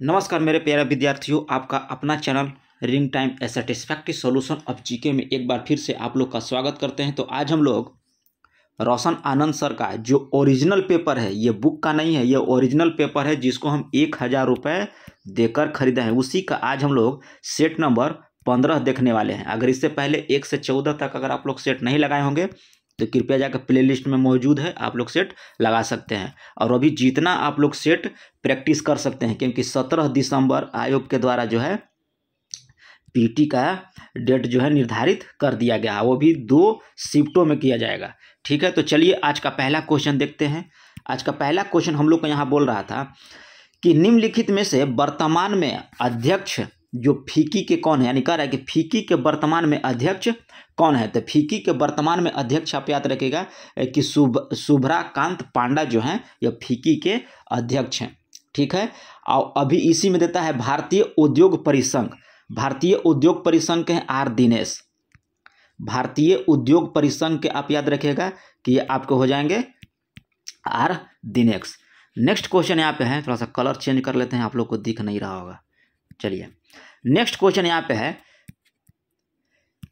नमस्कार मेरे प्यारे विद्यार्थियों, आपका अपना channel ring time A satisfactory solution of GK में एक बार फिर से आप लोग का स्वागत करते हैं। तो आज हम लोग रोशन आनंद सर का जो ओरिजिनल पेपर है, ये बुक का नहीं है, ये ओरिजिनल पेपर है जिसको हम 1000 रुपये देकर खरीदे हैं, उसी का आज हम लोग सेट नंबर 15 देखने वाले हैं। अगर इससे पहले 1 से 14 तक अगर आप लोग सेट नहीं लगाए होंगे तो कृपया जाकर प्लेलिस्ट में मौजूद है, आप लोग सेट लगा सकते हैं। और अभी जितना आप लोग सेट प्रैक्टिस कर सकते हैं, क्योंकि 17 दिसंबर आयोग के द्वारा जो है पीटी का डेट जो है निर्धारित कर दिया गया, वो भी 2 शिफ्टों में किया जाएगा। ठीक है, तो चलिए आज का पहला क्वेश्चन देखते हैं। आज का पहला क्वेश्चन हम लोग को यहाँ बोल रहा था कि निम्नलिखित में से वर्तमान में अध्यक्ष जो फीकी के कौन है, यानी कह रहा है कि फीकी के वर्तमान में अध्यक्ष कौन है। तो फीकी के वर्तमान में अध्यक्ष आप याद रखिएगा कि शुभ्राकांत पांडा जो हैं ये फीकी के अध्यक्ष हैं। ठीक है, और अभी इसी में देता है भारतीय उद्योग परिसंघ। भारतीय उद्योग परिसंघ के हैं आर दिनेश। भारतीय उद्योग परिसंघ के आप याद रखिएगा कि ये आपको हो जाएंगे आर दिनेश। नेक्स्ट क्वेश्चन यहाँ पे है, थोड़ा सा कलर चेंज कर लेते हैं, आप लोग को दिख नहीं रहा होगा। चलिए नेक्स्ट क्वेश्चन यहाँ पे है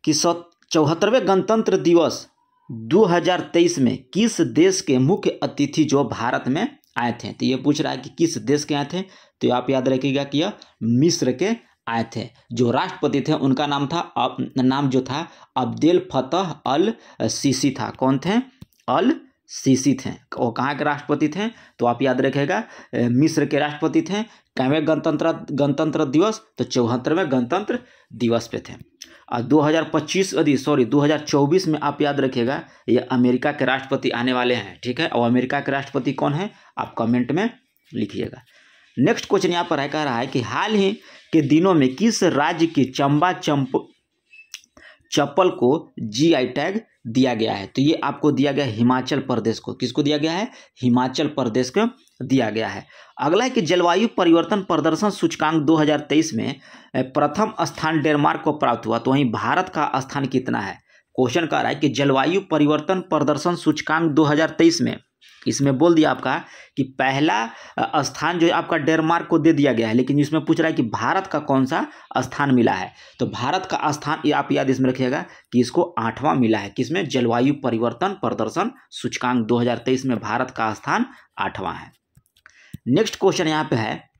कि 74वें गणतंत्र दिवस 2023 में किस देश के मुख्य अतिथि जो भारत में आए थे। तो ये पूछ रहा है कि किस देश के आए थे, तो आप याद रखिएगा कि यह मिस्र के आए थे। जो राष्ट्रपति थे उनका नाम जो था अब्देल फतह अल सीसी था। कौन थे? अल सीसी थे। वो कहाँ के राष्ट्रपति थे, तो आप याद रखिएगा मिस्र के राष्ट्रपति थे। कैवें गणतंत्र दिवस, तो 74वें गणतंत्र दिवस पे थे। और 2024 में आप याद रखिएगा ये अमेरिका के राष्ट्रपति आने वाले हैं। ठीक है, और अमेरिका के राष्ट्रपति कौन है आप कमेंट में लिखिएगा। नेक्स्ट क्वेश्चन यहाँ पर कह रहा है कि हाल ही के दिनों में किस राज्य की चंबा चप्पल को जीआई टैग दिया गया है। तो ये आपको दिया गया है हिमाचल प्रदेश को। किसको दिया गया है? हिमाचल प्रदेश को दिया गया है। अगला है कि जलवायु परिवर्तन प्रदर्शन सूचकांक 2023 में प्रथम स्थान डेनमार्क को प्राप्त हुआ, तो वहीं भारत का स्थान कितना है। क्वेश्चन कह रहा है कि जलवायु परिवर्तन प्रदर्शन सूचकांक 2023 में, इसमें बोल दिया आपका कि पहला स्थान जो है आपका डेनमार्क को दे दिया गया है, लेकिन इसमें पूछ रहा है कि भारत का कौन सा स्थान मिला है। तो भारत का स्थान ये आप याद इसमें रखिएगा कि इसको 8वां मिला है। किसमें? जलवायु परिवर्तन प्रदर्शन सूचकांक 2023 में भारत का स्थान 8वां है। नेक्स्ट क्वेश्चन यहाँ पे है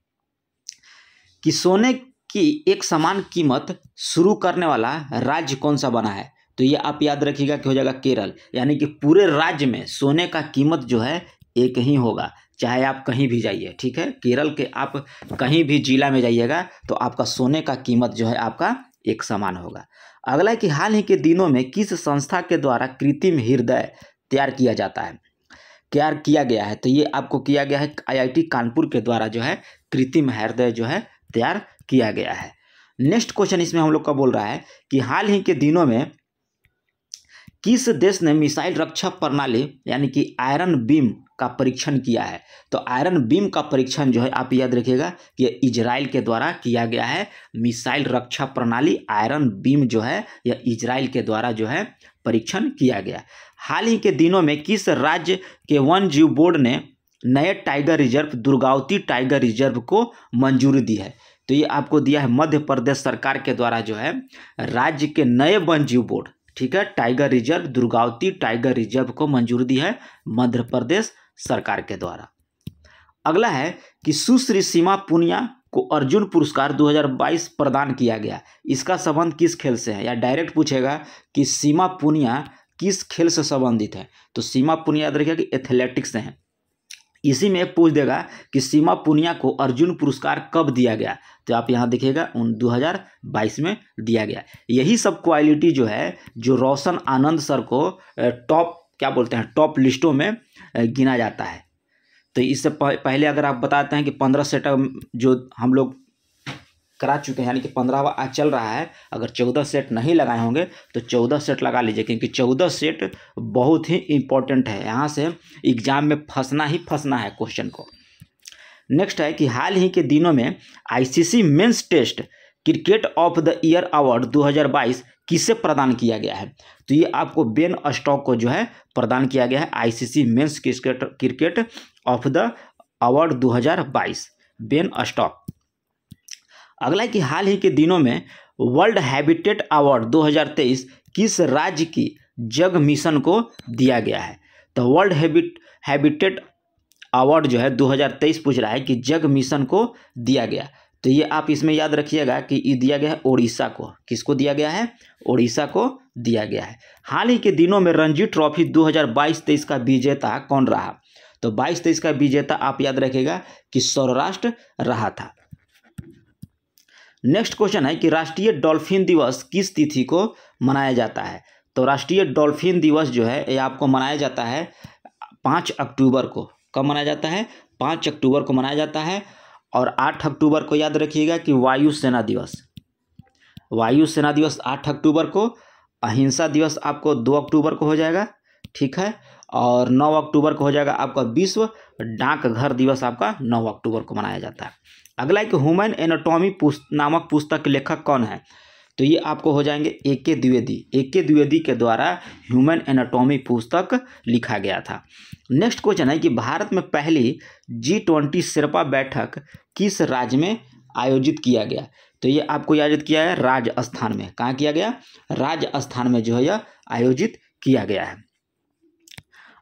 कि सोने की एक समान कीमत शुरू करने वाला राज्य कौन सा बना है। तो ये आप याद रखिएगा कि हो जाएगा केरल। यानी कि पूरे राज्य में सोने का कीमत जो है एक ही होगा, चाहे आप कहीं भी जाइए। ठीक है, केरल के आप कहीं भी जिला में जाइएगा तो आपका सोने का कीमत जो है आपका एक समान होगा। अगला है कि हाल ही के दिनों में किस संस्था के द्वारा कृत्रिम हृदय तैयार किया गया है। तो ये आपको किया गया है IIT कानपुर के द्वारा जो है कृत्रिम हृदय जो है तैयार किया गया है। नेक्स्ट क्वेश्चन इसमें हम लोग का बोल रहा है कि हाल ही के दिनों में किस देश ने मिसाइल रक्षा प्रणाली यानी कि आयरन बीम का परीक्षण किया है। तो आयरन बीम का परीक्षण जो है आप याद रखिएगा कि इजराइल के द्वारा किया गया है। मिसाइल रक्षा प्रणाली आयरन बीम जो है यह इजराइल के द्वारा जो है परीक्षण किया गया। हाल ही के दिनों में किस राज्य के वन जीव बोर्ड ने नए tiger reserve Durgavati tiger reserve को मंजूरी दी है। तो ये आपको दिया है मध्य प्रदेश सरकार के द्वारा जो है राज्य के नए वन जीव बोर्ड, ठीक है, tiger reserve Durgavati tiger reserve को मंजूरी दी है मध्य प्रदेश सरकार के द्वारा। अगला है कि सुश्री सीमा पुनिया को अर्जुन पुरस्कार 2022 प्रदान किया गया। इसका संबंध किस खेल से है, या डायरेक्ट पूछेगा कि सीमा पुनिया किस खेल से संबंधित है। तो सीमा पुनिया याद रखिएगा कि एथलेटिक्स से है। इसी में पूछ देगा कि सीमा पुनिया को अर्जुन पुरस्कार कब दिया गया। तो आप यहाँ देखिएगा 2022 में दिया गया। यही सब क्वालिटी जो है जो रोशन आनंद सर को टॉप लिस्टों में गिना जाता है। तो इससे पहले अगर आप बताते हैं कि 15 सेट जो हम लोग करा चुके हैं, यानी कि 15वां आज चल रहा है, अगर 14 सेट नहीं लगाए होंगे तो 14 सेट लगा लीजिए, क्योंकि 14 सेट बहुत ही इम्पोर्टेंट है। यहाँ से एग्जाम में फंसना है क्वेश्चन को। नेक्स्ट है कि हाल ही के दिनों में ICC men's test cricket of the year award 2022 किसे प्रदान किया गया है। तो ये आपको बेन स्टोक्स को जो है प्रदान किया गया है ICC men's cricket of the award 2022 Ben Stokes. अगला है कि हाल ही के दिनों में वर्ल्ड हैबिटेट अवार्ड 2023 किस राज्य की जग मिशन को दिया गया है? तो वर्ल्ड हैबिटेट अवार्ड जो है 2023 पूछ रहा है कि जग मिशन को दिया गया। तो ये आप इसमें याद रखिएगा कि ये दिया गया है ओडिशा को। किसको दिया गया है? ओडिशा को दिया गया है। हाल ही के दिनों में रणजी ट्रॉफी 2022-23 का विजेता कौन रहा? तो 22-23 का विजेता आप याद रखिएगा कि सौराष्ट्र रहा था। नेक्स्ट क्वेश्चन है कि राष्ट्रीय डॉल्फिन दिवस किस तिथि को मनाया जाता है? तो राष्ट्रीय डॉल्फिन दिवस जो है ये आपको मनाया जाता है 5 अक्टूबर को। कब मनाया जाता है? 5 अक्टूबर को मनाया जाता है। और 8 अक्टूबर को याद रखिएगा कि वायुसेना दिवस। वायुसेना दिवस 8 अक्टूबर को। अहिंसा दिवस आपको 2 अक्टूबर को हो जाएगा, ठीक है। और 9 अक्टूबर को हो जाएगा आपका विश्व डाकघर दिवस, आपका 9 अक्टूबर को मनाया जाता है। अगला एक ह्यूमन एनाटॉमी नामक पुस्तक के लेखक कौन है? तो ये आपको हो जाएंगे ए.के. द्विवेदी। ए.के. द्विवेदी के द्वारा ह्यूमन एनाटॉमी पुस्तक लिखा गया था। नेक्स्ट क्वेश्चन है कि भारत में पहली G20 शेर्पा बैठक किस राज्य में आयोजित किया गया? तो ये आपको आयोजित किया है राजस्थान में। कहाँ किया गया? राजस्थान में जो है यह आयोजित किया गया है।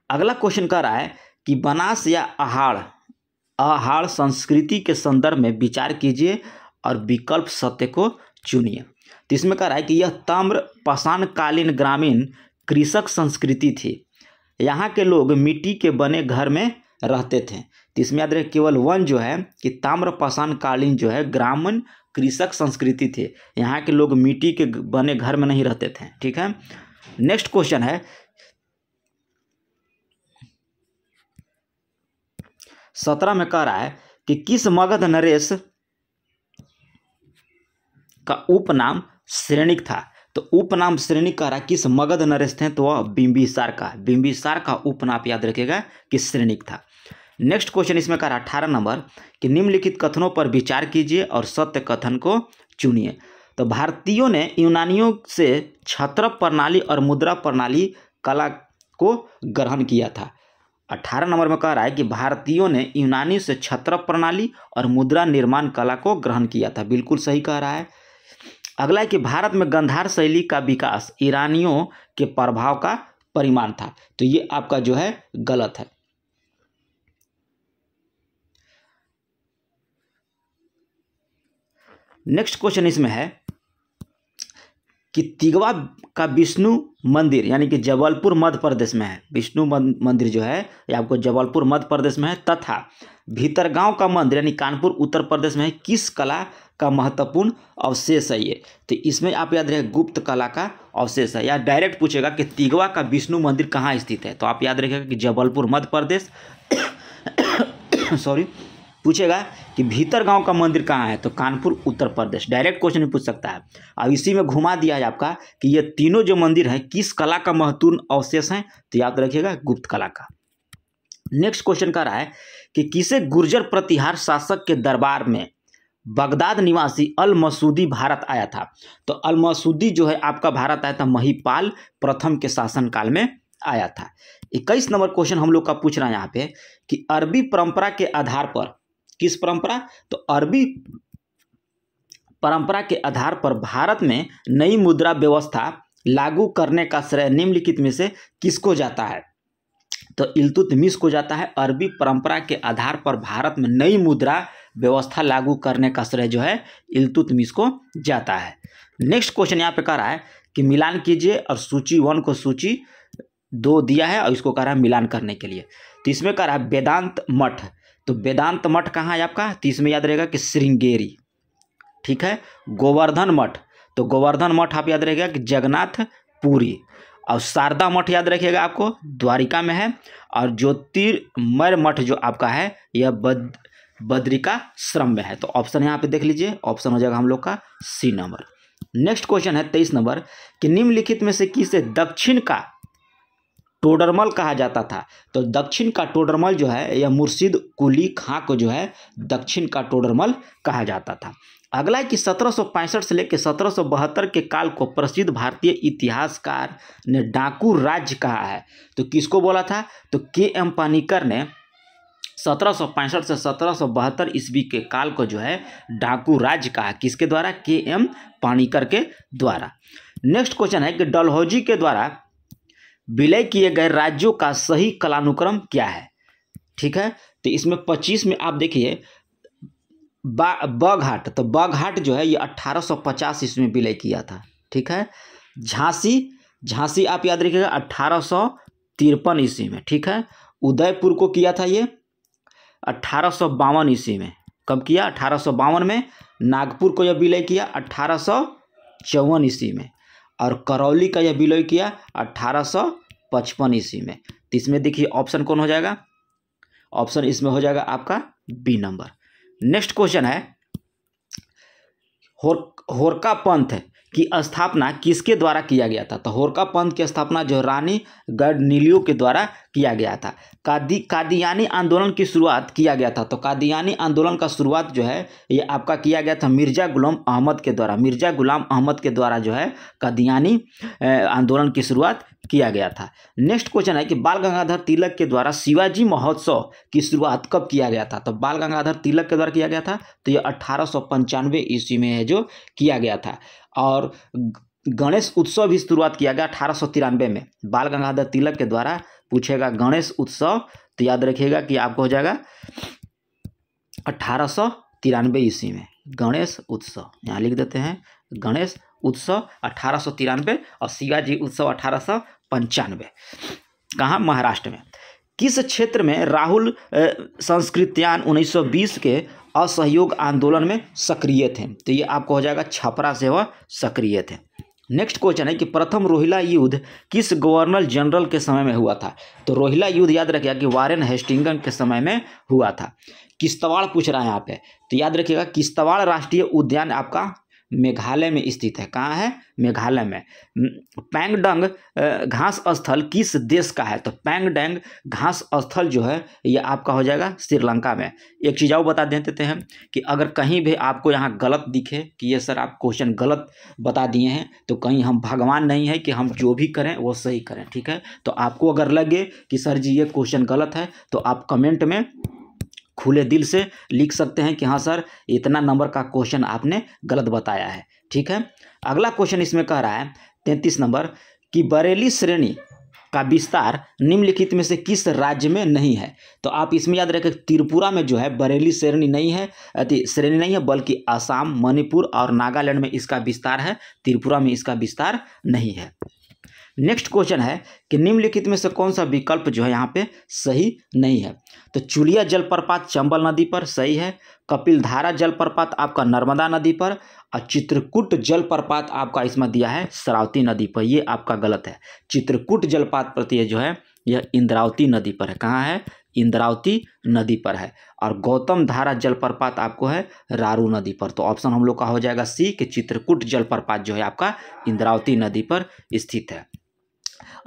अगला क्वेश्चन कह रहा है कि बनास या आहाड़ संस्कृति के संदर्भ में विचार कीजिए और विकल्प सत्य को चुनिए। तो इसमें कह रहा है कि यह ताम्र पाषाणकालीन ग्रामीण कृषक संस्कृति थी। यहाँ के लोग मिट्टी के बने घर में रहते थे। तो इसमें याद रहे केवल वन जो है कि ताम्र पाषाणकालीन जो है ग्रामीण कृषक संस्कृति थी। यहाँ के लोग मिट्टी के बने घर में नहीं रहते थे, ठीक है। नेक्स्ट क्वेश्चन है 17 में कह रहा है कि किस मगध नरेश का उपनाम श्रेणिक था? तो उपनाम श्रेणिक कह रहा है किस मगध नरेश थे? तो वह बिंबिसार का उपनाम याद रखिएगा कि श्रेणिक था। नेक्स्ट क्वेश्चन इसमें कह रहा है 18 नंबर कि निम्नलिखित कथनों पर विचार कीजिए और सत्य कथन को चुनिए। तो भारतीयों ने यूनानियों से छत्र प्रणाली और मुद्रा प्रणाली कला को ग्रहण किया था। 18 नंबर में कह रहा है कि भारतीयों ने यूनानी से छत्र प्रणाली और मुद्रा निर्माण कला को ग्रहण किया था। बिल्कुल सही कह रहा है। अगला है कि भारत में गांधार शैली का विकास ईरानियों के प्रभाव का परिमाण था। तो ये आपका जो है गलत है। नेक्स्ट क्वेश्चन इसमें है कि तिगवा का विष्णु मंदिर यानी कि जबलपुर मध्य प्रदेश में है। विष्णु मंदिर जो है ये आपको जबलपुर मध्य प्रदेश में है। तथा भीतरगांव का मंदिर यानी कानपुर उत्तर प्रदेश में है। किस कला का महत्वपूर्ण अवशेष है ये? तो इसमें आप याद रखिए गुप्त कला का अवशेष है। या डायरेक्ट पूछेगा कि तिगवा का विष्णु मंदिर कहाँ स्थित है? तो आप याद रखिएगा कि जबलपुर मध्य प्रदेश। सॉरी, पूछेगा कि भीतरगांव का मंदिर कहाँ है? तो कानपुर उत्तर प्रदेश। डायरेक्ट क्वेश्चन भी पूछ सकता है। अब इसी में घुमा दिया है आपका कि ये तीनों जो मंदिर हैं किस कला का महत्वपूर्ण अवशेष हैं? तो याद रखिएगा गुप्त कला का। नेक्स्ट क्वेश्चन का रहा है कि किसे गुर्जर प्रतिहार शासक के दरबार में बगदाद निवासी अल मसूदी भारत आया था? तो अल मसूदी जो है आपका भारत आया था महिपाल प्रथम के शासनकाल में आया था। 21 नंबर क्वेश्चन हम लोग का पूछ रहा है यहाँ पे कि अरबी परंपरा के आधार पर, किस परंपरा? तो अरबी परंपरा के आधार पर भारत में नई मुद्रा व्यवस्था लागू करने का श्रेय निम्नलिखित में से किसको जाता है? तो इल्तुतमिश को जाता है। अरबी परंपरा के आधार पर भारत में नई मुद्रा व्यवस्था लागू करने का श्रेय जो है इल्तुतमिश को जाता है। नेक्स्ट क्वेश्चन यहाँ पे कह रहा है कि मिलान कीजिए और सूची 1 को सूची 2 दिया है और इसको कह रहा है मिलान करने के लिए। तो इसमें कह रहा है वेदांत मठ। तो वेदांत मठ कहाँ है आपका? तो इसमें याद रहेगा कि श्रृंगेरी, ठीक है। गोवर्धन मठ, तो गोवर्धन मठ आप याद रखिएगा कि जगन्नाथ पुरी। और शारदा मठ याद रखिएगा आपको द्वारिका में है। और ज्योतिर्मय मठ जो आपका है यह बद्रिकाश्रम में है। तो ऑप्शन यहाँ पे देख लीजिए, ऑप्शन हो जाएगा हम लोग का सी नंबर। नेक्स्ट क्वेश्चन है 23 नंबर कि निम्नलिखित में से किसे दक्षिण का टोडरमल कहा जाता था? तो दक्षिण का टोडरमल जो है यह मुर्शिद कुली खां को जो है दक्षिण का टोडरमल कहा जाता था। अगला है कि 1765 से लेकर 1772 के काल को प्रसिद्ध भारतीय इतिहासकार ने डाकू राज्य कहा है। तो किसको बोला था? तो के.एम. पानीकर ने 1765 से 1772 ईस्वी के काल को जो है डाकू राज्य कहा, किसके द्वारा? के.एम. पाणिकर के द्वारा। नेक्स्ट क्वेश्चन है कि डलहौजी के द्वारा विलय किए गए राज्यों का सही कालानुक्रम क्या है? ठीक है, तो इसमें 25 में आप देखिए बगहाट, तो बगहाट जो है ये 1850 ईस्वी में विलय किया था। ठीक है, झांसी आप याद रखिएगा 1853 ईस्वी में। ठीक है, उदयपुर को किया था ये 1852 ईस्वी में। कब किया? 1852 में। नागपुर को यह विलय किया 1854 ईस्वी में, और करौली का यह विलय किया 1855 ईस्वी में। तो इसमें देखिए ऑप्शन कौन हो जाएगा? ऑप्शन इसमें हो जाएगा आपका बी नंबर। नेक्स्ट क्वेश्चन है होरका पंथ की स्थापना किसके द्वारा किया गया था? तो होरका पंथ की स्थापना जो रानी गडनिलियो के द्वारा किया गया था। कादियानी आंदोलन की शुरुआत किया गया था, तो कादियानी आंदोलन का शुरुआत जो है ये आपका किया गया था मिर्जा गुलाम अहमद के द्वारा। मिर्जा गुलाम अहमद के द्वारा जो है कादियानी आंदोलन की शुरुआत किया गया था। नेक्स्ट क्वेश्चन है कि बाल गंगाधर तिलक के द्वारा शिवाजी महोत्सव की शुरुआत कब किया गया था? तो बाल गंगाधर तिलक के द्वारा किया गया था, तो ये 1895 ईस्वी में है जो किया गया था। और गणेश उत्सव भी शुरुआत किया गया 1893 में बाल गंगाधर तिलक के द्वारा। पूछेगा गणेश उत्सव, तो याद रखिएगा कि आपको हो जाएगा 1893 ईस्वी में गणेश उत्सव। यहाँ लिख देते हैं गणेश उत्सव 1893 और शिवाजी उत्सव 1895। कहाँ? महाराष्ट्र में। किस क्षेत्र में राहुल संस्कृत्यान 1920 के असहयोग आंदोलन में सक्रिय थे? तो ये आपको हो जाएगा छपरा से वह सक्रिय थे। नेक्स्ट क्वेश्चन है कि प्रथम रोहिला युद्ध किस गवर्नर जनरल के समय में हुआ था? तो रोहिला युद्ध याद रखिएगा कि वारेन हेस्टिंगस के समय में हुआ था। किश्तवाड़ पूछ रहा है यहाँ पे, तो याद रखिएगा किश्तवाड़ राष्ट्रीय उद्यान आपका मेघालय में स्थित है। कहाँ है? मेघालय में। पैंगडंग घास स्थल किस देश का है? तो पैंगडंग घास स्थल जो है ये आपका हो जाएगा श्रीलंका में। एक चीज़ और बता देते हैं कि अगर कहीं भी आपको यहाँ गलत दिखे कि ये सर आप क्वेश्चन गलत बता दिए हैं, तो कहीं हम भगवान नहीं है कि हम जो भी करें वो सही करें। ठीक है, तो आपको अगर लगे कि सर जी ये क्वेश्चन गलत है, तो आप कमेंट में खुले दिल से लिख सकते हैं कि हाँ सर इतना नंबर का क्वेश्चन आपने गलत बताया है। ठीक है, अगला क्वेश्चन इसमें कह रहा है 33 नंबर कि बरेली श्रेणी का विस्तार निम्नलिखित में से किस राज्य में नहीं है? तो आप इसमें याद रखें त्रिपुरा में जो है बरेली श्रेणी नहीं है, बल्कि असम, मणिपुर और नागालैंड में इसका विस्तार है। त्रिपुरा में इसका विस्तार नहीं है। नेक्स्ट क्वेश्चन है कि निम्नलिखित में से कौन सा विकल्प जो है यहाँ पे सही नहीं है? तो चुलिया जलप्रपात चंबल नदी पर सही है, कपिलधारा जलप्रपात आपका नर्मदा नदी पर, और चित्रकूट जलप्रपात आपका इसमें दिया है शरावती नदी पर। ये आपका गलत है। चित्रकूट जलप्रपात जो है यह इंद्रावती नदी पर है। कहाँ है? इंद्रावती नदी पर है। और गौतम धारा जलप्रपात आपको है रारू नदी पर। तो ऑप्शन हम लोग का हो जाएगा सी कि चित्रकूट जलप्रपात जो है आपका इंद्रावती नदी पर स्थित है।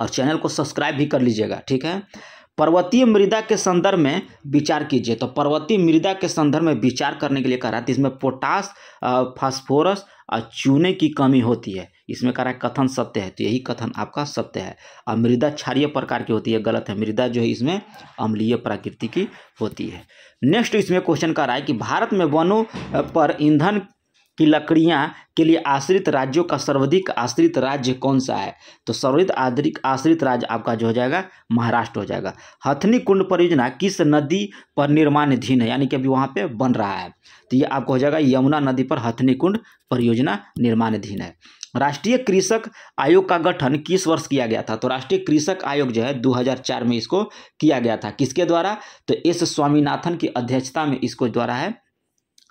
और चैनल को सब्सक्राइब भी कर लीजिएगा। ठीक है, पर्वतीय मृदा के संदर्भ में विचार कीजिए। तो पर्वतीय मृदा के संदर्भ में विचार करने के लिए कह रहा है इसमें पोटास, फास्फोरस और चूने की कमी होती है। इसमें कह रहा है कथन सत्य है, तो यही कथन आपका सत्य है। और मृदा क्षारीय प्रकार की होती है, गलत है। मृदा जो है इसमें अम्लीय प्रकृति की होती है। नेक्स्ट इसमें क्वेश्चन कह रहा है कि भारत में वनों पर ईंधन की लकड़ियां के लिए आश्रित राज्यों का सर्वाधिक आश्रित राज्य कौन सा है? तो सर्वाधिक आश्रित राज्य आपका जो हो जाएगा महाराष्ट्र हो जाएगा। हथनी कुंड परियोजना किस नदी पर निर्माणाधीन है? यानी कि अभी वहाँ पे बन रहा है, तो ये आपको हो जाएगा यमुना नदी पर हथनी कुंड परियोजना निर्माणाधीन है। राष्ट्रीय कृषक आयोग का गठन किस वर्ष किया गया था? तो राष्ट्रीय कृषक आयोग जो है 2004 में इसको किया गया था। किसके द्वारा? तो एस स्वामीनाथन की अध्यक्षता में इसको द्वारा है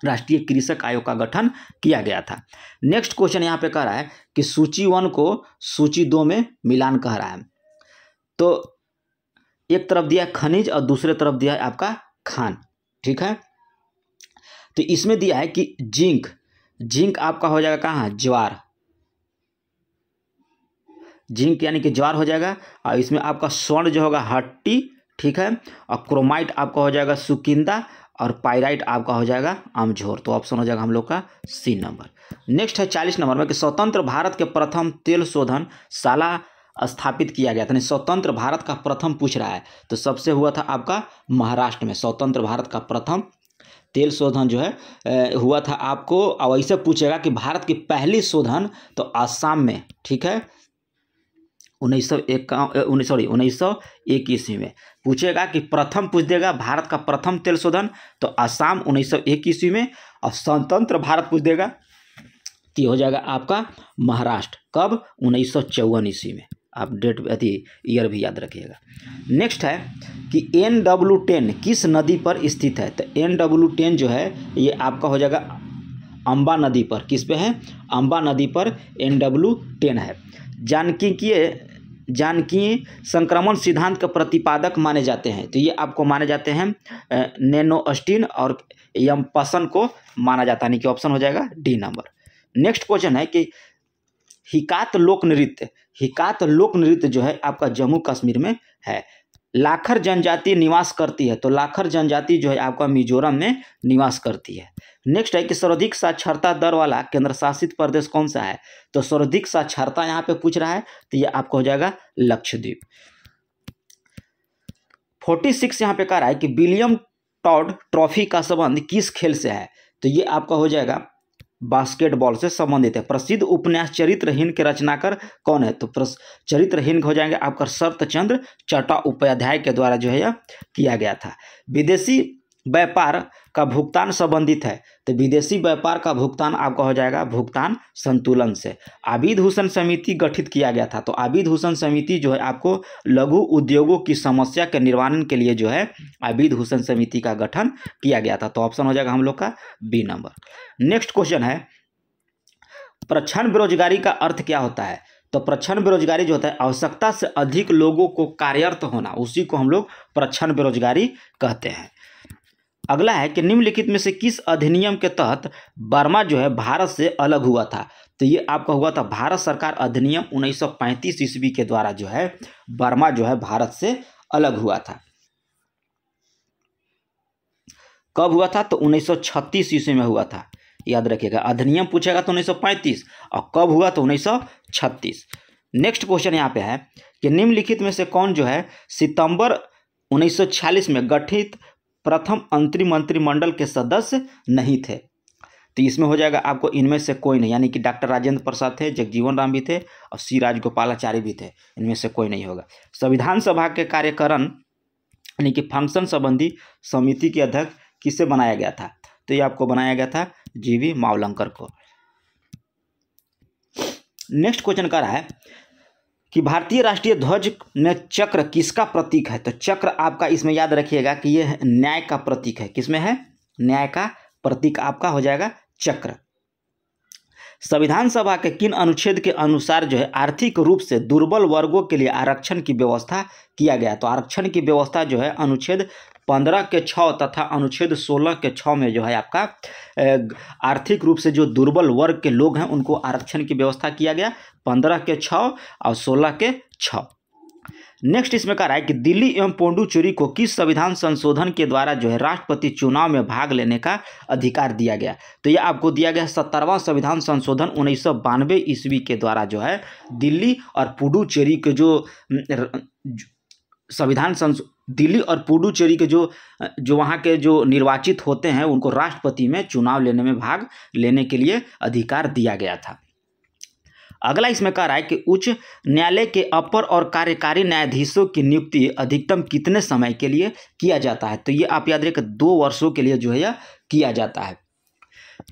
राष्ट्रीय कृषक आयोग का गठन किया गया था। नेक्स्ट क्वेश्चन यहाँ पे कह रहा है कि सूची 1 को सूची 2 में मिलान कह रहा है। तो एक तरफ दिया है खनिज और दूसरे तरफ दिया है आपका खान। ठीक है, तो इसमें दिया है कि जिंक आपका हो जाएगा कहाँ? ज्वार। जिंक यानी कि ज्वार हो जाएगा। और इसमें आपका स्वर्ण जो होगा हट्टी। ठीक है, और क्रोमाइट आपका हो जाएगा सुकिंदा, और पाइराइट आपका हो जाएगा अमझोर। तो ऑप्शन हो जाएगा हम लोग का सी नंबर। नेक्स्ट है 40 नंबर में कि स्वतंत्र भारत के प्रथम तेल शोधन शाला स्थापित किया गया था, यानी स्वतंत्र भारत का प्रथम पूछ रहा है, तो सबसे हुआ था आपका महाराष्ट्र में। स्वतंत्र भारत का प्रथम तेल शोधन जो है हुआ था आपको। और ऐसे पूछेगा कि भारत की पहली शोधन, तो आसाम में, ठीक है, 1901 ईस्वी में पूछेगा कि प्रथम पूछ देगा भारत का प्रथम तेल शोधन, तो आसाम 1901 ईस्वी में। और स्वतंत्र भारत पूछ देगा तो हो जाएगा आपका महाराष्ट्र, कब? 1954 ईस्वी में। आप डेट अति ईयर भी याद रखिएगा। नेक्स्ट है कि NW10 किस नदी पर स्थित है? तो NW10 जो है ये आपका हो जाएगा अंबा नदी पर। किस पे है? अंबा नदी पर NW10 है। जानकीय संक्रमण सिद्धांत के प्रतिपादक माने जाते हैं, तो ये आपको माने जाते हैं नैनो-ऑस्टिन और यमपसन को माना जाता है, यानी कि ऑप्शन हो जाएगा डी नंबर। नेक्स्ट क्वेश्चन है कि हिकात लोक नृत्य जो है आपका जम्मू कश्मीर में है। लाखर जनजाति निवास करती है, तो लाखर जनजाति जो है आपका मिजोरम में निवास करती है। नेक्स्ट है कि सर्वाधिक साक्षरता दर वाला केंद्र शासित प्रदेश कौन सा है? तो सर्वाधिक साक्षरता यहाँ पे पूछ रहा है, तो ये आपको हो जाएगा लक्षद्वीप। 46 यहाँ पे कह रहा है कि विलियम टॉड ट्रॉफी का संबंध किस खेल से है? तो ये आपका हो जाएगा बास्केटबॉल से संबंधित है। प्रसिद्ध उपन्यास चरित्रहीन के रचनाकार कौन है? तो चरित्रहीन हो जाएंगे आपका शरतचंद्र चट्टोपाध्याय के द्वारा जो है यह किया गया था। विदेशी व्यापार का भुगतान संबंधित है, तो विदेशी व्यापार का भुगतान आपका हो जाएगा भुगतान संतुलन से। आबिद हुसैन समिति गठित किया गया था, तो आबिद हुसैन समिति जो है आपको लघु उद्योगों की समस्या के निवारण के लिए जो है आबिद हुसैन समिति का गठन किया गया था, तो ऑप्शन हो जाएगा हम लोग का बी नंबर। नेक्स्ट क्वेश्चन है प्रच्छन्न बेरोजगारी का अर्थ क्या होता है? तो प्रच्छन्न बेरोजगारी जो होता है आवश्यकता से अधिक लोगों को कार्यरत होना, उसी को हम लोग प्रच्छन्न बेरोजगारी कहते हैं। अगला है कि निम्नलिखित में से किस अधिनियम के तहत बर्मा जो है भारत से अलग हुआ था? तो ये आपका हुआ था भारत सरकार अधिनियम 1935 ईस्वी के द्वारा जो है बर्मा जो है भारत से अलग हुआ था। कब हुआ था? तो 1936 ईस्वी में हुआ था, याद रखिएगा। अधिनियम पूछेगा तो 1935 और कब हुआ? तो 1936। नेक्स्ट क्वेश्चन यहाँ पे है कि निम्नलिखित में से कौन जो है सितंबर 1946 में गठित प्रथम अंतरिम मंत्रिमंडल के सदस्य नहीं थे? तो इसमें हो जाएगा आपको इनमें से कोई नहीं, यानी कि डॉक्टर राजेंद्र प्रसाद थे, जगजीवन राम भी थे और सी राजगोपालाचारी भी थे, इनमें से कोई नहीं होगा। संविधान सभा के कार्यकरण यानी कि फंक्शन संबंधी समिति के अध्यक्ष किसे बनाया गया था? तो ये आपको बनाया गया था जीवी मावलंकर को। नेक्स्ट क्वेश्चन कर रहा है कि भारतीय राष्ट्रीय ध्वज में चक्र किसका प्रतीक है? तो चक्र आपका इसमें याद रखिएगा कि यह न्याय का प्रतीक है। किसमें है? न्याय का प्रतीक आपका हो जाएगा चक्र। संविधान सभा के किन अनुच्छेद के अनुसार जो है आर्थिक रूप से दुर्बल वर्गों के लिए आरक्षण की व्यवस्था किया गया? तो आरक्षण की व्यवस्था जो है अनुच्छेद 15 के 6 तथा अनुच्छेद 16 के 6 में जो है आपका आर्थिक रूप से जो दुर्बल वर्ग के लोग हैं उनको आरक्षण की व्यवस्था किया गया, 15 के 6 और 16 के 6। नेक्स्ट इसमें कह रहा है कि दिल्ली एवं पुडुचेरी को किस संविधान संशोधन के द्वारा जो है राष्ट्रपति चुनाव में भाग लेने का अधिकार दिया गया? तो यह आपको दिया गया 17वां संविधान संशोधन 1992 ईस्वी के द्वारा जो है दिल्ली और पुडुचेरी के जो दिल्ली और पुडुचेरी के जो वहाँ के जो निर्वाचित होते हैं उनको राष्ट्रपति में चुनाव लेने में भाग लेने के लिए अधिकार दिया गया था। अगला इसमें कह रहा है कि उच्च न्यायालय के अपर और कार्यकारी न्यायाधीशों की नियुक्ति अधिकतम कितने समय के लिए किया जाता है? तो ये आप याद रखिए 2 वर्षों के लिए जो है यह किया जाता है।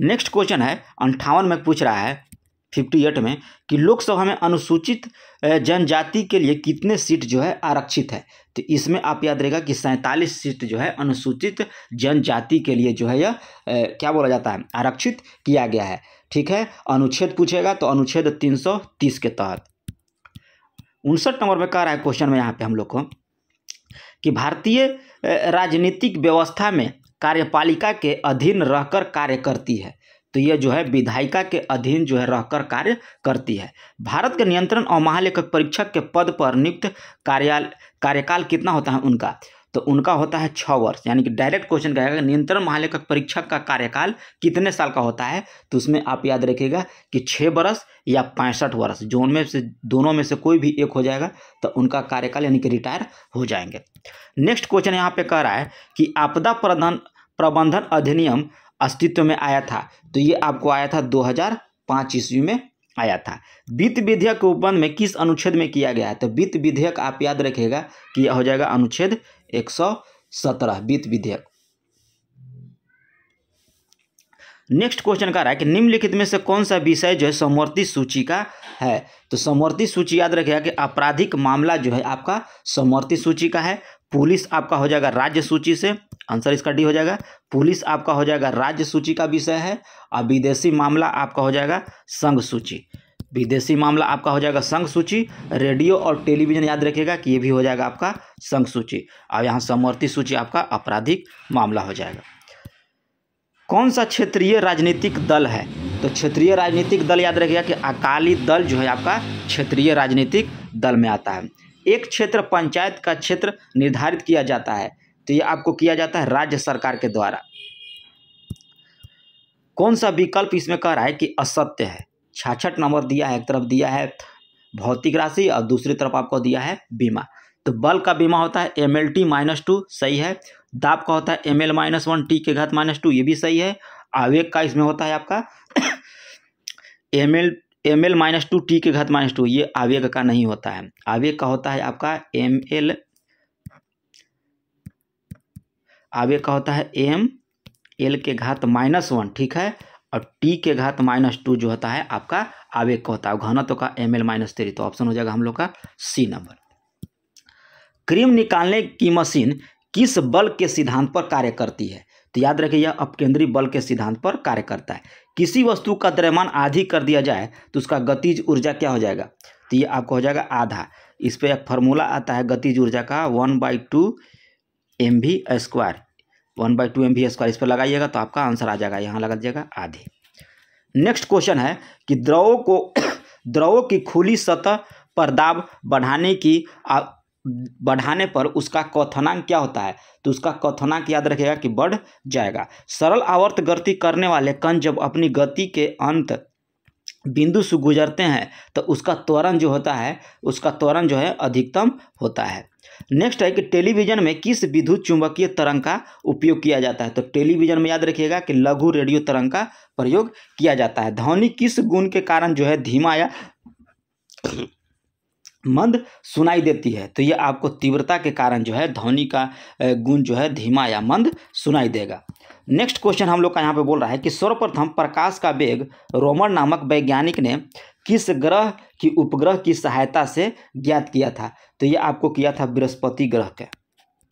नेक्स्ट क्वेश्चन है 58 में पूछ रहा है 58 में कि लोकसभा में अनुसूचित जनजाति के लिए कितने सीट जो है आरक्षित है? तो इसमें आप याद रखिएगा कि 47 सीट जो है अनुसूचित जनजाति के लिए जो है यह क्या बोला जाता है आरक्षित किया गया है। ठीक है, अनुच्छेद पूछेगा तो अनुच्छेद 330 के तहत। 59 नंबर में कह रहा है क्वेश्चन में यहाँ पे हम लोग को कि भारतीय राजनीतिक व्यवस्था में कार्यपालिका के अधीन रहकर कार्य करती है। तो यह जो है विधायिका के अधीन जो है रहकर कार्य करती है। भारत के नियंत्रण और महालेखक परीक्षक के पद पर नियुक्त कार्यकाल कितना होता है उनका? तो उनका होता है 6 वर्ष, यानी कि डायरेक्ट क्वेश्चन कहेगा नियंत्रण महालेखक परीक्षक का कार्यकाल कितने साल का होता है, तो उसमें आप याद रखिएगा कि 6 वर्ष या 65 वर्ष, जो उनमें से दोनों में से कोई भी एक हो जाएगा तो उनका कार्यकाल यानी कि रिटायर हो जाएंगे। नेक्स्ट क्वेश्चन यहाँ पे कह रहा है कि आपदा प्रबंधन अधिनियम अस्तित्व में आया था, तो ये आपको आया था 2005 ईस्वी में आया था। वित्त विधेयक को उपबंध में किस अनुच्छेद में किया गया है, तो वित्त विधेयक आप याद रखिएगा कि यह हो जाएगा अनुच्छेद 117 वित्त विधेयक। नेक्स्ट क्वेश्चन का रहा है कि निम्नलिखित में से कौन सा विषय जो है समवर्ती सूची का है, तो समवर्ती सूची याद रखिएगा कि आपराधिक मामला जो है आपका समवर्ती सूची का है, पुलिस आपका हो जाएगा राज्य सूची से, आंसर इसका डी हो जाएगा, पुलिस आपका हो जाएगा राज्य सूची का विषय है, और विदेशी मामला आपका हो जाएगा संघ सूची, विदेशी मामला आपका हो जाएगा संघ सूची। रेडियो और टेलीविजन याद रखिएगा कि ये भी हो जाएगा आपका संघ सूची, और यहाँ समवर्ती सूची आपका आपराधिक मामला हो जाएगा। कौन सा क्षेत्रीय राजनीतिक दल है, तो क्षेत्रीय राजनीतिक दल याद रखिएगा कि अकाली दल जो है आपका क्षेत्रीय राजनीतिक दल में आता है। एक क्षेत्र पंचायत का क्षेत्र निर्धारित किया जाता है, तो ये आपको किया जाता है राज्य सरकार के द्वारा। कौन सा विकल्प इसमें कह रहा है कि असत्य है, 66 नंबर दिया है, एक तरफ दिया है भौतिक राशि और दूसरी तरफ आपको दिया है बीमा, तो बल का बीमा होता है MLT-2 सही है, दाब का होता है ML-1 T के घात -2 ये भी सही है, आवेग का इसमें होता है आपका ML-2 T के घात -2 ये आवेग का नहीं होता है, आवेग का होता है आपका आवेग का होता है ML के घात -1 ठीक है, और T के घात -2 जो होता है आपका आवेग का होता है, घनत्व का ML-3, तो ऑप्शन हो जाएगा हम लोग का सी नंबर। क्रीम निकालने की मशीन किस बल के सिद्धांत पर कार्य करती है, तो याद रखिए यह अपकेंद्री बल के सिद्धांत पर कार्य करता है। किसी वस्तु का द्रव्यमान आधी कर दिया जाए तो उसका गतिज ऊर्जा क्या हो जाएगा, तो ये आपको हो जाएगा आधा। इस पर एक फार्मूला आता है गतिज ऊर्जा का 1/2 mv², 1/2 mv², इस पर लगाइएगा तो आपका आंसर आ जाएगा, यहाँ लगा दीजिएगा आधी। नेक्स्ट क्वेश्चन है कि द्रवों की खुली सतह पर दाब बढ़ाने पर उसका क्वथनांक क्या होता है, तो उसका क्वथनांक याद रखिएगा कि बढ़ जाएगा। सरल आवर्त गति करने वाले कण जब अपनी गति के अंत बिंदु से गुजरते हैं तो उसका त्वरण जो होता है, उसका त्वरण जो है अधिकतम होता है। नेक्स्ट है कि टेलीविजन में किस विद्युत चुंबकीय तरंग का उपयोग किया जाता है, तो टेलीविजन में याद रखिएगा कि लघु रेडियो तरंग का प्रयोग किया जाता है। ध्वनि किस गुण के कारण जो है धीमा या मंद सुनाई देती है, तो ये आपको तीव्रता के कारण जो है ध्वनि का गुण जो है धीमा या मंद सुनाई देगा। नेक्स्ट क्वेश्चन हम लोग का यहाँ पे बोल रहा है कि सर्वप्रथम प्रकाश का वेग रोमन नामक वैज्ञानिक ने किस ग्रह की उपग्रह की सहायता से ज्ञात किया था, तो ये आपको किया था बृहस्पति ग्रह के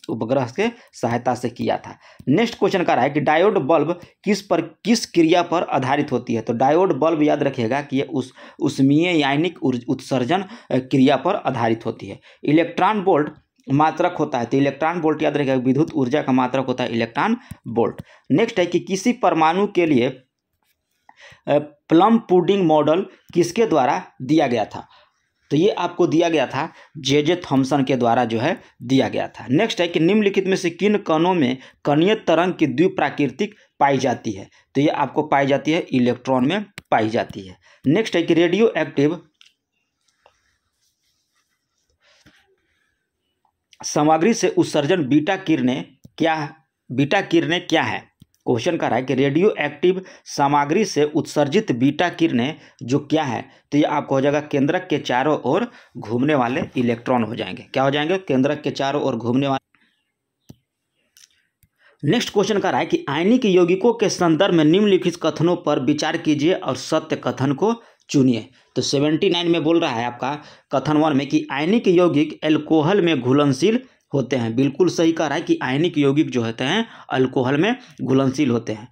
उपग्रह के सहायता से किया था। नेक्स्ट क्वेश्चन का रहा है कि डायोड बल्ब किस क्रिया पर आधारित होती है, तो डायोड बल्ब याद रखिएगा कि ये उष्मीय यानिक उत्सर्जन क्रिया पर आधारित होती है। इलेक्ट्रॉन वोल्ट मात्रक होता है, तो इलेक्ट्रॉन वोल्ट याद रखिएगा विद्युत ऊर्जा का मात्रक होता है इलेक्ट्रॉन वोल्ट। नेक्स्ट है कि किसी परमाणु के लिए प्लम पुडिंग मॉडल किसके द्वारा दिया गया था, तो ये आपको दिया गया था J.J. थॉमसन के द्वारा जो है दिया गया था। नेक्स्ट है कि निम्नलिखित में से किन कणों में कणीय तरंग की द्विप्राकृतिक पाई जाती है, तो ये आपको पाई जाती है इलेक्ट्रॉन में पाई जाती है। नेक्स्ट है कि रेडियो एक्टिव सामग्री से उत्सर्जन बीटा किरणें क्या है, क्वेश्चन कर रहा है कि रेडियो एक्टिव सामग्री से उत्सर्जित बीटा किरणें जो क्या है, तो ये आपको हो जाएगा केंद्रक के चारों ओर घूमने वाले इलेक्ट्रॉन हो जाएंगे, क्या हो जाएंगे केंद्रक के चारों ओर घूमने वाले। नेक्स्ट क्वेश्चन कर रहा है कि आयनिक यौगिकों के संदर्भ में निम्नलिखित कथनों पर विचार कीजिए और सत्य कथन को चुनिए, तो 79 में बोल रहा है आपका कथन 1 में कि आयनिक यौगिक एल्कोहल में घुलनशील होते हैं, बिल्कुल सही कह रहा है कि आयनिक यौगिक जो होते हैं अल्कोहल में घुलनशील होते हैं।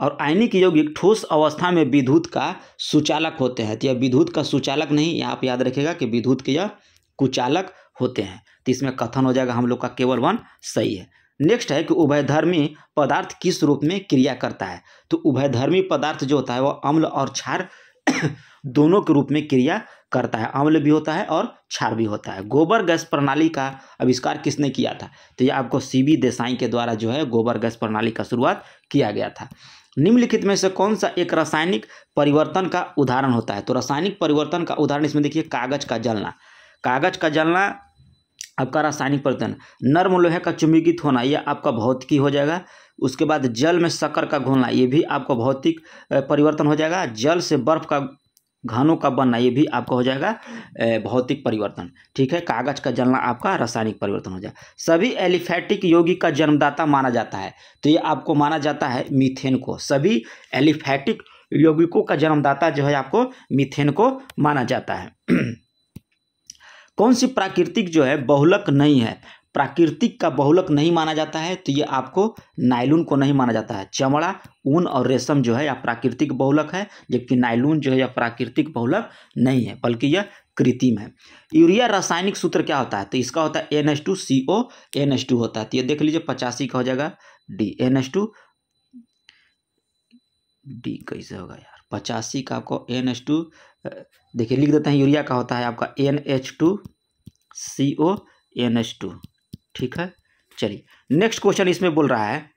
और आयनिक यौगिक ठोस अवस्था में विद्युत का सुचालक होते हैं, तो यह विद्युत का सुचालक नहीं, यहाँ आप याद रखिएगा कि विद्युत के यह कुचालक होते हैं, तो इसमें कथन हो जाएगा हम लोग का केवल 1 सही है। नेक्स्ट है कि उभयधर्मी पदार्थ किस रूप में क्रिया करता है, तो उभयधर्मी पदार्थ जो होता है वह अम्ल और क्षार दोनों के रूप में क्रिया करता है, अम्ल भी होता है और क्षार भी होता है। गोबर गैस प्रणाली का आविष्कार किसने किया था? तो ये आपको सीबी देसाई के द्वारा जो है गोबर गैस प्रणाली का शुरुआत किया गया था। निम्नलिखित में से कौन सा एक रासायनिक परिवर्तन का उदाहरण होता है? तो रासायनिक परिवर्तन का उदाहरण इसमें देखिए, कागज का जलना। कागज का जलना आपका रासायनिक परिवर्तन। नर्म लोहे का चुंबकीकृत होना, यह आपका भौतिकी हो जाएगा। उसके बाद जल में शक्कर का घुलना, ये भी आपका भौतिक परिवर्तन हो जाएगा। जल से बर्फ का घनों का बनना, ये भी आपका हो जाएगा भौतिक परिवर्तन। ठीक है, कागज का जलना आपका रासायनिक परिवर्तन हो जाएगा। सभी एलिफैटिक यौगिक का जन्मदाता माना जाता है, तो ये आपको माना जाता है मीथेन को। सभी एलिफैटिक यौगिकों का जन्मदाता जो है आपको मीथेन को माना जाता है। कौन सी प्राकृतिक जो है बहुलक नहीं है? प्राकृतिक का बहुलक नहीं माना जाता है, तो ये आपको नायलून को नहीं माना जाता है। चमड़ा, ऊन और रेशम जो है या प्राकृतिक बहुलक है, जबकि नायलून जो है या प्राकृतिक बहुलक नहीं है, बल्कि यह कृत्रिम है। यूरिया रासायनिक सूत्र क्या होता है? तो इसका होता है NH2CO NH2 होता है। तो ये देख लीजिए 85 का हो जाएगा D, NH2 D कैसे होगा यार, 85 का आपको NH2 देखिए लिख देते हैं। यूरिया का होता है आपका NH2CO NH2। ठीक है, चलिए नेक्स्ट क्वेश्चन इसमें बोल रहा है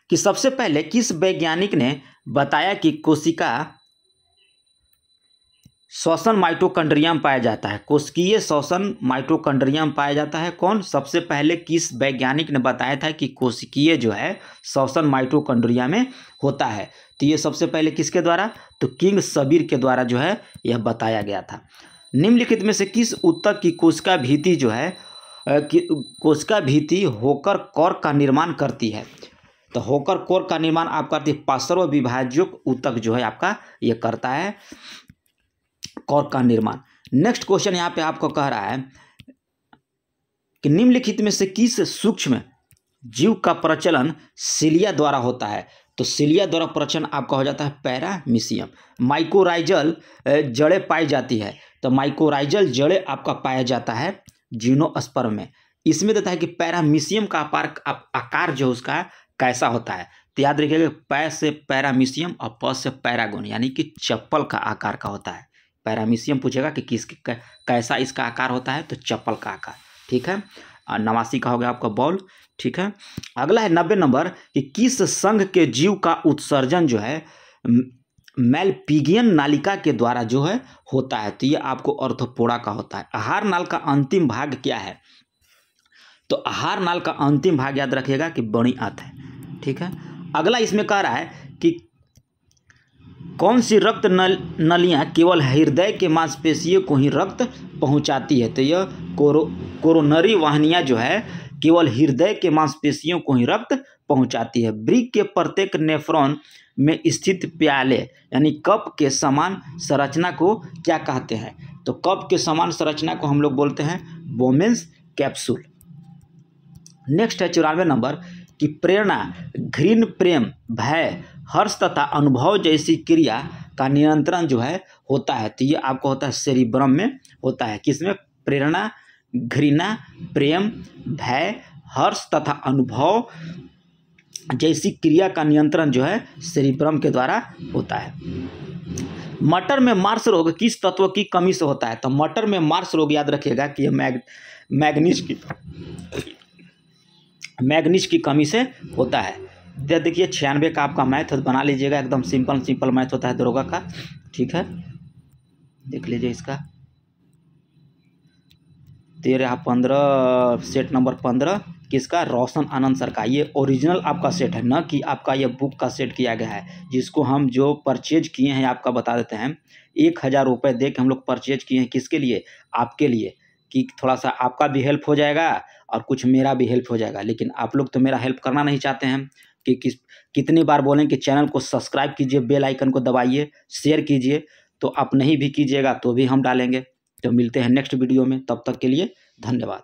कि सबसे पहले किस वैज्ञानिक ने बताया कि कोशिका श्वसन माइटोकॉन्ड्रिया में पाया जाता है? कोशिकीय श्वसन माइटोकॉन्ड्रिया में पाया जाता है। कौन? सबसे पहले किस वैज्ञानिक ने बताया था कि कोशिकीय जो है श्वसन माइटोकॉन्ड्रिया में होता है? तो ये सबसे पहले किसके द्वारा? तो किंग सबीर के द्वारा जो है यह बताया गया था। निम्नलिखित में से किस ऊतक की कोशिका भित्ति जो है कोशिका भित्ति होकर कोर का निर्माण करती है? तो होकर कोर का निर्माण आप करती है पार्श्व विभाजक ऊतक जो है आपका ये करता है कोर का निर्माण। नेक्स्ट क्वेश्चन यहाँ पे आपको कह रहा है कि निम्नलिखित में से किस सूक्ष्म जीव का प्रचलन सिलिया द्वारा होता है? तो सिलिया द्वारा प्रचलन आपका हो जाता है पैरामीशियम। माइकोराइजल जड़ें पाई जाती है, तो माइकोराइजल जड़ें आपका पाया जाता है जिम्नोस्पर्म में। इसमें देता है कि पैरामीशियम का आकार जो उसका कैसा होता है? तो याद रखिएगा, पै से पैरामीशियम और प से पैरागोन, यानी कि चप्पल का आकार का होता है। पैरामीशियम पूछेगा कि कैसा इसका आकार होता है, तो चप्पल का आकार। ठीक है, 89 का हो गया आपका बॉल। ठीक है, अगला है 90 नंबर कि किस संघ के जीव का उत्सर्जन जो है मेलपिगियन नालिका के द्वारा जो है होता है? तो ये आपको ऑर्थोपोडा का होता है। आहार नाल का अंतिम भाग क्या है? तो आहार नाल का अंतिम भाग याद रखिएगा कि बड़ी आंत है। ठीक है, अगला इसमें कह रहा है कि कौन सी रक्त नलियां केवल हृदय के मांसपेशियों को ही रक्त पहुंचाती है? तो यह कोरोनरी वाहिनियां जो है केवल हृदय के मांसपेशियों को ही रक्त पहुंचाती है। वृक्क के प्रत्येक नेफ्रॉन में स्थित प्याले यानी कप के समान संरचना को क्या कहते हैं? तो कप के समान संरचना को हम लोग बोलते हैं बोमेन्स कैप्सूल। नेक्स्ट है 94 नंबर कि प्रेरणा, घृण, प्रेम, भय, हर्ष तथा अनुभव जैसी क्रिया का नियंत्रण जो है होता है? तो ये आपको होता है सेरिब्रम में होता है। किसमें? प्रेरणा, घृणा, प्रेम, भय, हर्ष तथा अनुभव जैसी क्रिया का नियंत्रण जो है सेरिब्रम के द्वारा होता है। मटर में मार्स रोग किस तत्व की कमी से होता है? तो मटर में मार्स रोग याद रखिएगा कि यह मैग्नीज की कमी से होता है। देखिए 96 का आपका मैथ बना लीजिएगा, एकदम सिंपल मैथ होता है दरोगा का। ठीक है, देख लीजिए इसका 13-15 सेट नंबर 15 किसका? रोशन आनंद सर का। ये ओरिजिनल आपका सेट है, न कि आपका ये बुक का सेट किया गया है, जिसको हम जो परचेज किए हैं आपका बता देते हैं। 1000 रुपये दे के हम लोग परचेज किए हैं। किसके लिए? आपके लिए, कि थोड़ा सा आपका भी हेल्प हो जाएगा और कुछ मेरा भी हेल्प हो जाएगा। लेकिन आप लोग तो मेरा हेल्प करना नहीं चाहते हैं कि कितनी बार बोलें कि चैनल को सब्सक्राइब कीजिए, बेल आइकन को दबाइए, शेयर कीजिए। तो आप नहीं भी कीजिएगा तो भी हम डालेंगे। तो मिलते हैं नेक्स्ट वीडियो में, तब तक के लिए धन्यवाद।